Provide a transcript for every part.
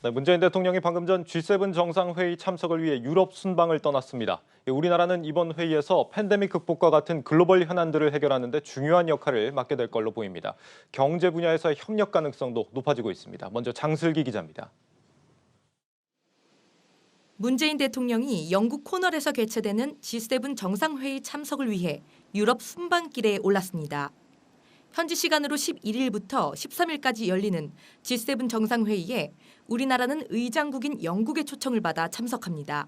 네, 문재인 대통령이 방금 전 G7 정상회의 참석을 위해 유럽 순방을 떠났습니다. 우리나라는 이번 회의에서 팬데믹 극복과 같은 글로벌 현안들을 해결하는 데 중요한 역할을 맡게 될 걸로 보입니다. 경제 분야에서의 협력 가능성도 높아지고 있습니다. 먼저 장슬기 기자입니다. 문재인 대통령이 영국 코널에서 개최되는 G7 정상회의 참석을 위해 유럽 순방길에 올랐습니다. 현지 시간으로 11일부터 13일까지 열리는 G7 정상회의에 우리나라는 의장국인 영국의 초청을 받아 참석합니다.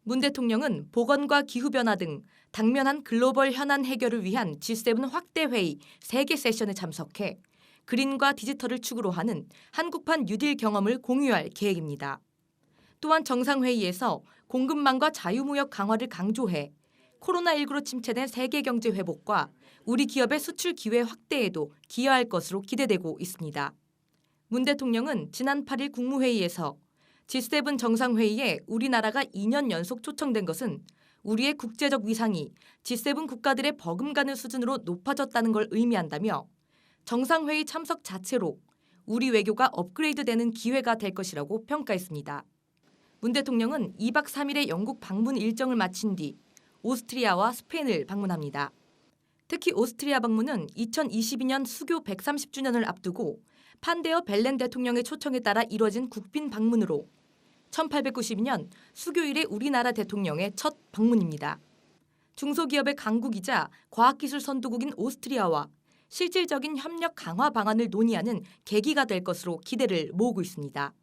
문 대통령은 보건과 기후변화 등 당면한 글로벌 현안 해결을 위한 G7 확대 회의 3개 세션에 참석해 그린과 디지털을 축으로 하는 한국판 뉴딜 경험을 공유할 계획입니다. 또한 정상회의에서 공급망과 자유무역 강화를 강조해 코로나19로 침체된 세계 경제 회복과 우리 기업의 수출 기회 확대에도 기여할 것으로 기대되고 있습니다. 문 대통령은 지난 8일 국무회의에서 G7 정상회의에 우리나라가 2년 연속 초청된 것은 우리의 국제적 위상이 G7 국가들의 버금가는 수준으로 높아졌다는 걸 의미한다며 정상회의 참석 자체로 우리 외교가 업그레이드되는 기회가 될 것이라고 평가했습니다. 문 대통령은 2박 3일의 영국 방문 일정을 마친 뒤 오스트리아와 스페인을 방문합니다. 특히 오스트리아 방문은 2022년 수교 130주년을 앞두고 판데어 벨렌 대통령의 초청에 따라 이뤄진 국빈 방문으로 1892년 수교 이래 우리나라 대통령의 첫 방문입니다. 중소기업의 강국이자 과학기술 선도국인 오스트리아와 실질적인 협력 강화 방안을 논의하는 계기가 될 것으로 기대를 모으고 있습니다.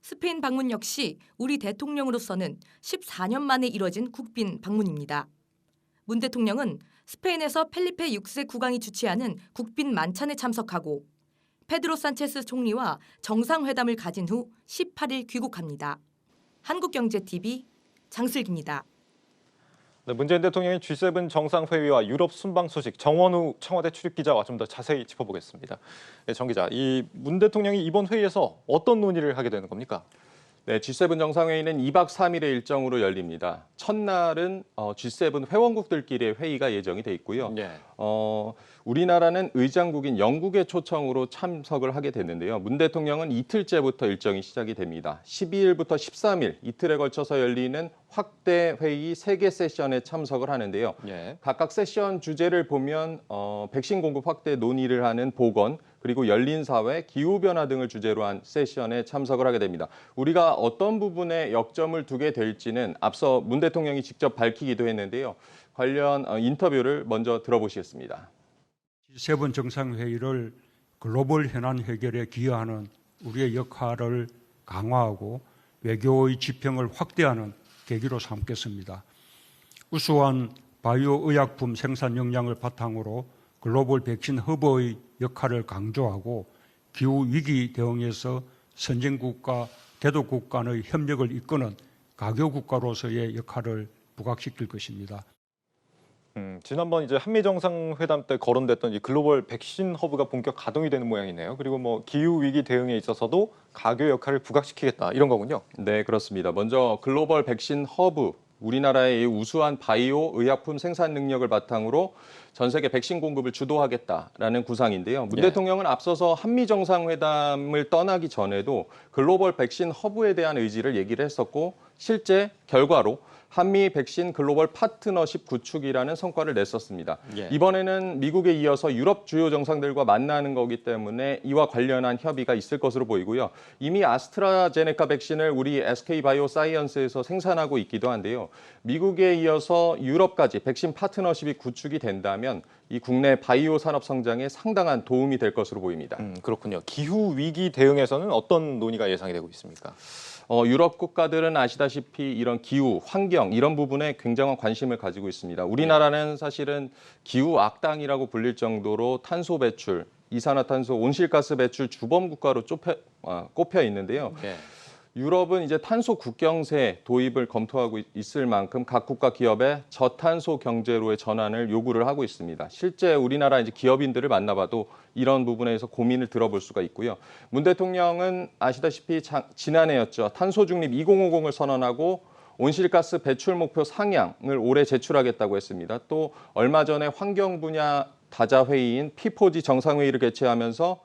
스페인 방문 역시 우리 대통령으로서는 14년 만에 이뤄진 국빈 방문입니다. 문 대통령은 스페인에서 펠리페 6세 국왕이 주최하는 국빈 만찬에 참석하고 페드로 산체스 총리와 정상회담을 가진 후 18일 귀국합니다. 한국경제TV 장슬기입니다. 네, 문재인 대통령의 G7 정상회의와 유럽 순방 소식 정원우 청와대 출입기자와 좀 더 자세히 짚어보겠습니다. 네, 정 기자, 이 문 대통령이 이번 회의에서 어떤 논의를 하게 되는 겁니까? 네, G7 정상회의는 2박 3일의 일정으로 열립니다. 첫날은 G7 회원국들끼리의 회의가 예정이 돼 있고요. 네. 우리나라는 의장국인 영국의 초청으로 참석을 하게 됐는데요. 문 대통령은 이틀째부터 일정이 시작이 됩니다. 12일부터 13일 이틀에 걸쳐서 열리는 확대 회의 3개 세션에 참석을 하는데요. 네. 각각 세션 주제를 보면 백신 공급 확대 논의를 하는 보건, 그리고 열린 사회, 기후변화 등을 주제로 한 세션에 참석을 하게 됩니다. 우리가 어떤 부분에 역점을 두게 될지는 앞서 문 대통령이 직접 밝히기도 했는데요. 관련 인터뷰를 먼저 들어보시겠습니다. G7 정상회의를 글로벌 현안 해결에 기여하는 우리의 역할을 강화하고 외교의 지평을 확대하는 계기로 삼겠습니다. 우수한 바이오 의약품 생산 역량을 바탕으로 글로벌 백신 허브의 역할을 강조하고 기후 위기 대응에서 선진국과 개도국 간의 협력을 이끄는 가교 국가로서의 역할을 부각시킬 것입니다. 지난번 이제 한미 정상회담 때 거론됐던 이 글로벌 백신 허브가 본격 가동이 되는 모양이네요. 그리고 뭐 기후 위기 대응에 있어서도 가교 역할을 부각시키겠다 이런 거군요. 네, 그렇습니다. 먼저 글로벌 백신 허브, 우리나라의 우수한 바이오 의약품 생산 능력을 바탕으로 전 세계 백신 공급을 주도하겠다라는 구상인데요. 문 대통령은 앞서서 한미 정상회담을 떠나기 전에도 글로벌 백신 허브에 대한 의지를 얘기를 했었고 실제 결과로 한미 백신 글로벌 파트너십 구축이라는 성과를 냈었습니다. 이번에는 미국에 이어서 유럽 주요 정상들과 만나는 거기 때문에 이와 관련한 협의가 있을 것으로 보이고요. 이미 아스트라제네카 백신을 우리 SK바이오사이언스에서 생산하고 있기도 한데요. 미국에 이어서 유럽까지 백신 파트너십이 구축이 된다면 이 국내 바이오 산업 성장에 상당한 도움이 될 것으로 보입니다. 그렇군요. 기후 위기 대응에서는 어떤 논의가 예상이 되고 있습니까? 유럽 국가들은 아시다시피 이런 기후, 환경 이런 부분에 굉장한 관심을 가지고 있습니다. 우리나라는 사실은 기후 악당이라고 불릴 정도로 탄소 배출, 이산화탄소, 온실가스 배출 주범 국가로 꼽혀 있는데요. 유럽은 이제 탄소 국경세 도입을 검토하고 있을 만큼 각 국가 기업의 저탄소 경제로의 전환을 요구를 하고 있습니다. 실제 우리나라 이제 기업인들을 만나봐도 이런 부분에서 고민을 들어볼 수가 있고요. 문 대통령은 아시다시피 지난해였죠. 탄소 중립 2050을 선언하고 온실가스 배출 목표 상향을 올해 제출하겠다고 했습니다. 또 얼마 전에 환경 분야 다자 회의인 P4G 정상회의를 개최하면서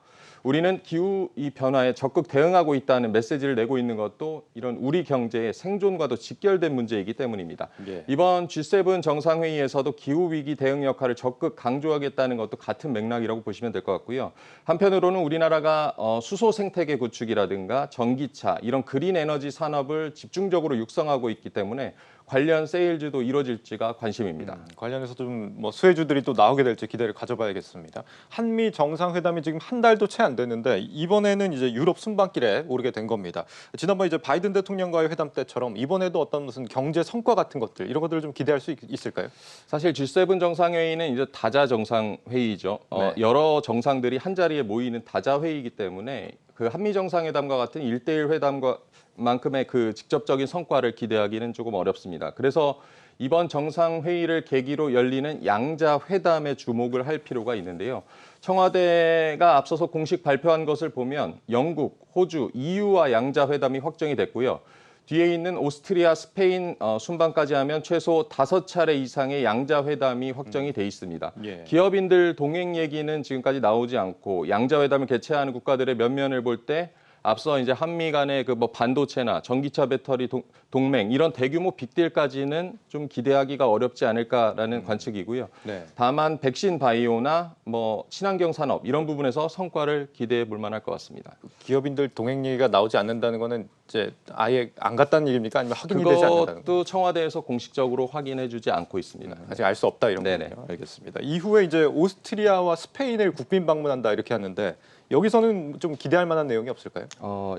우리는 기후 이 변화에 적극 대응하고 있다는 메시지를 내고 있는 것도 이런 우리 경제의 생존과도 직결된 문제이기 때문입니다. 예. 이번 G7 정상회의에서도 기후위기 대응 역할을 적극 강조하겠다는 것도 같은 맥락이라고 보시면 될 것 같고요. 한편으로는 우리나라가 수소 생태계 구축이라든가 전기차 이런 그린 에너지 산업을 집중적으로 육성하고 있기 때문에 관련 세일즈도 이뤄질지가 관심입니다. 관련해서 좀 뭐 수혜주들이 또 나오게 될지 기대를 가져봐야겠습니다. 한미 정상회담이 지금 한 달도 채 안 됐는데 이번에는 이제 유럽 순방길에 오르게 된 겁니다. 지난번 이제 바이든 대통령과의 회담 때처럼 이번에도 어떤 무슨 경제 성과 같은 것들 이런 것들을 좀 기대할 수 있을까요? 사실 G7 정상회의는 이제 다자 정상회의죠. 네. 여러 정상들이 한 자리에 모이는 다자 회의이기 때문에 그 한미 정상회담과 같은 1대1 회담과 만큼의 그 직접적인 성과를 기대하기는 조금 어렵습니다. 그래서 이번 정상회의를 계기로 열리는 양자 회담에 주목을 할 필요가 있는데요. 청와대가 앞서서 공식 발표한 것을 보면 영국, 호주, EU와 양자 회담이 확정이 됐고요. 뒤에 있는 오스트리아, 스페인 순방까지 하면 최소 5차례 이상의 양자 회담이 확정이 돼 있습니다. 예. 기업인들 동행 얘기는 지금까지 나오지 않고 양자 회담을 개최하는 국가들의 면면을 볼 때 앞서 이제 한미 간의 그 뭐 반도체나 전기차 배터리 동맹 이런 대규모 빅딜까지는 좀 기대하기가 어렵지 않을까라는 관측이고요. 네. 다만 백신 바이오나 뭐 친환경 산업 이런 부분에서 성과를 기대해 볼 만할 것 같습니다. 기업인들 동행 얘기가 나오지 않는다는 거는 이제 아예 안 갔다는 얘기입니까? 아니면 확인이 되지 않는다는 겁니까? 그것도 청와대에서 공식적으로 확인해 주지 않고 있습니다. 아직 알 수 없다 이런 네네. 거군요. 알겠습니다. 이후에 이제 오스트리아와 스페인을 국빈 방문한다 이렇게 하는데 여기서는 좀 기대할 만한 내용이 없을까요?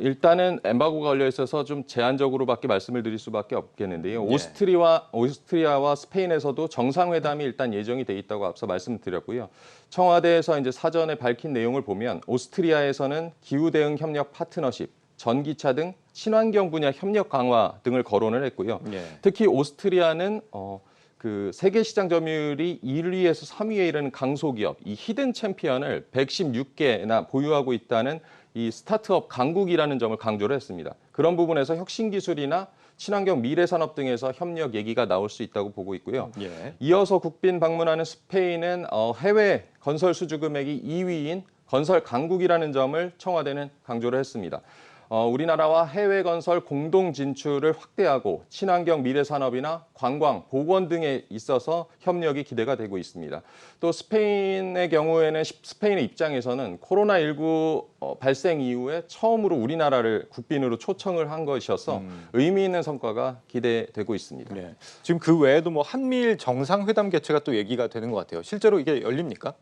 일단은 엠바고가 걸려 있어서 좀 제한적으로밖에 말씀을 드릴 수밖에 없겠는데요. 예. 오스트리아와 스페인에서도 정상회담이 일단 예정이 돼 있다고 앞서 말씀드렸고요. 청와대에서 이제 사전에 밝힌 내용을 보면 오스트리아에서는 기후 대응 협력 파트너십, 전기차 등 친환경 분야 협력 강화 등을 거론을 했고요. 예. 특히 오스트리아는 그 세계 시장 점유율이 1위에서 3위에 이르는 강소기업, 이 히든 챔피언을 116개나 보유하고 있다는 이 스타트업 강국이라는 점을 강조를 했습니다. 그런 부분에서 혁신 기술이나 친환경 미래 산업 등에서 협력 얘기가 나올 수 있다고 보고 있고요. 예. 이어서 국빈 방문하는 스페인은 해외 건설 수주 금액이 2위인 건설 강국이라는 점을 청와대는 강조를 했습니다. 우리나라와 해외 건설 공동 진출을 확대하고 친환경 미래 산업이나 관광, 보건 등에 있어서 협력이 기대가 되고 있습니다. 또 스페인의 경우에는 스페인의 입장에서는 코로나19 발생 이후에 처음으로 우리나라를 국빈으로 초청을 한 것이어서 의미 있는 성과가 기대되고 있습니다. 네. 지금 그 외에도 뭐 한미일 정상회담 개최가 또 얘기가 되는 것 같아요. 실제로 이게 열립니까?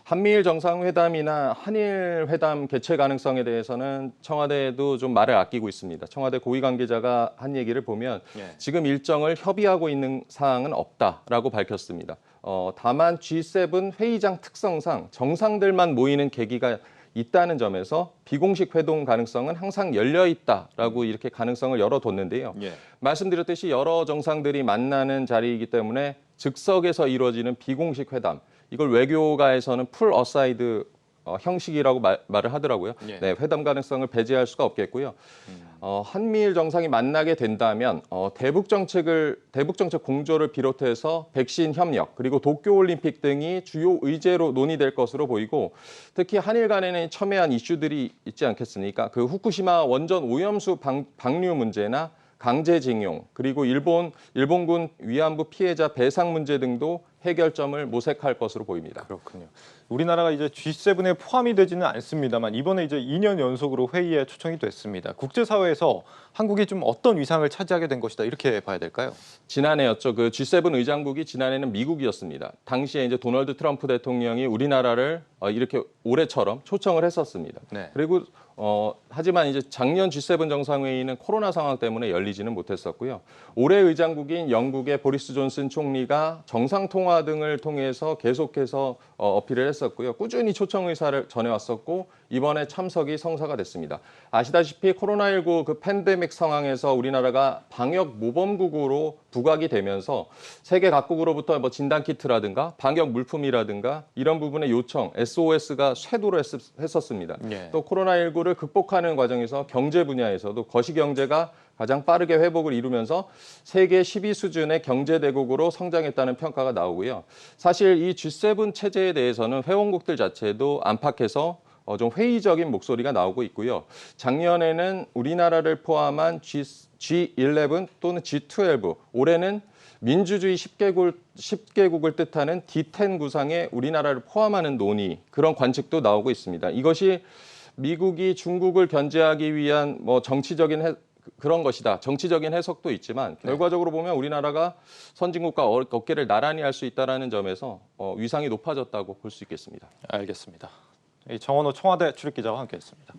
한미일 정상회담이나 한일 회담 개최 가능성에 대해서는 청와대도 좀 말을 아끼고 있습니다. 청와대 고위 관계자가 한 얘기를 보면 예. 지금 일정을 협의하고 있는 사항은 없다라고 밝혔습니다. 다만 G7 회의장 특성상 정상들만 모이는 계기가 있다는 점에서 비공식 회동 가능성은 항상 열려 있다라고 이렇게 가능성을 열어뒀는데요. 예. 말씀드렸듯이 여러 정상들이 만나는 자리이기 때문에 즉석에서 이루어지는 비공식 회담, 이걸 외교가에서는 풀 어사이드 형식이라고 말을 하더라고요. 예. 네, 회담 가능성을 배제할 수가 없겠고요. 한미일 정상이 만나게 된다면 대북 정책 공조를 비롯해서 백신 협력 그리고 도쿄올림픽 등이 주요 의제로 논의될 것으로 보이고 특히 한일 간에는 첨예한 이슈들이 있지 않겠습니까? 그 후쿠시마 원전 오염수 방류 문제나 강제징용 그리고 일본군 위안부 피해자 배상 문제 등도 해결점을 모색할 것으로 보입니다. 그렇군요. 우리나라가 이제 G7에 포함이 되지는 않습니다만 이번에 이제 2년 연속으로 회의에 초청이 됐습니다. 국제사회에서 한국이 좀 어떤 위상을 차지하게 된 것이다 이렇게 봐야 될까요? 지난해였죠. 그 G7 의장국이 지난해는 미국이었습니다. 당시에 이제 도널드 트럼프 대통령이 우리나라를 이렇게 올해처럼 초청을 했었습니다. 네. 그리고 하지만 이제 작년 G7 정상회의는 코로나 상황 때문에 열리지는 못했었고요. 올해 의장국인 영국의 보리스 존슨 총리가 정상 통화 등을 통해서 계속해서 어필을 했었고요. 꾸준히 초청 의사를 전해왔었고 이번에 참석이 성사가 됐습니다. 아시다시피 코로나19 그 팬데믹 상황에서 우리나라가 방역 모범국으로 부각이 되면서 세계 각국으로부터 뭐 진단키트라든가 방역 물품이라든가 이런 부분의 요청, SOS가 쇄도를 했었습니다. 예. 또 코로나19를 극복하는 과정에서 경제 분야에서도 거시경제가 가장 빠르게 회복을 이루면서 세계 10위 수준의 경제대국으로 성장했다는 평가가 나오고요. 사실 이 G7 체제에 대해서는 회원국들 자체도 안팎에서 좀 회의적인 목소리가 나오고 있고요. 작년에는 우리나라를 포함한 G11 또는 G12, 올해는 민주주의 10개국을 뜻하는 D10 구상에 우리나라를 포함하는 논의, 그런 관측도 나오고 있습니다. 이것이 미국이 중국을 견제하기 위한 정치적인 그런 것이다. 정치적인 해석도 있지만 결과적으로 보면 우리나라가 선진국과 어깨를 나란히 할 수 있다는 점에서 위상이 높아졌다고 볼 수 있겠습니다. 알겠습니다. 정원호 청와대 출입기자와 함께했습니다.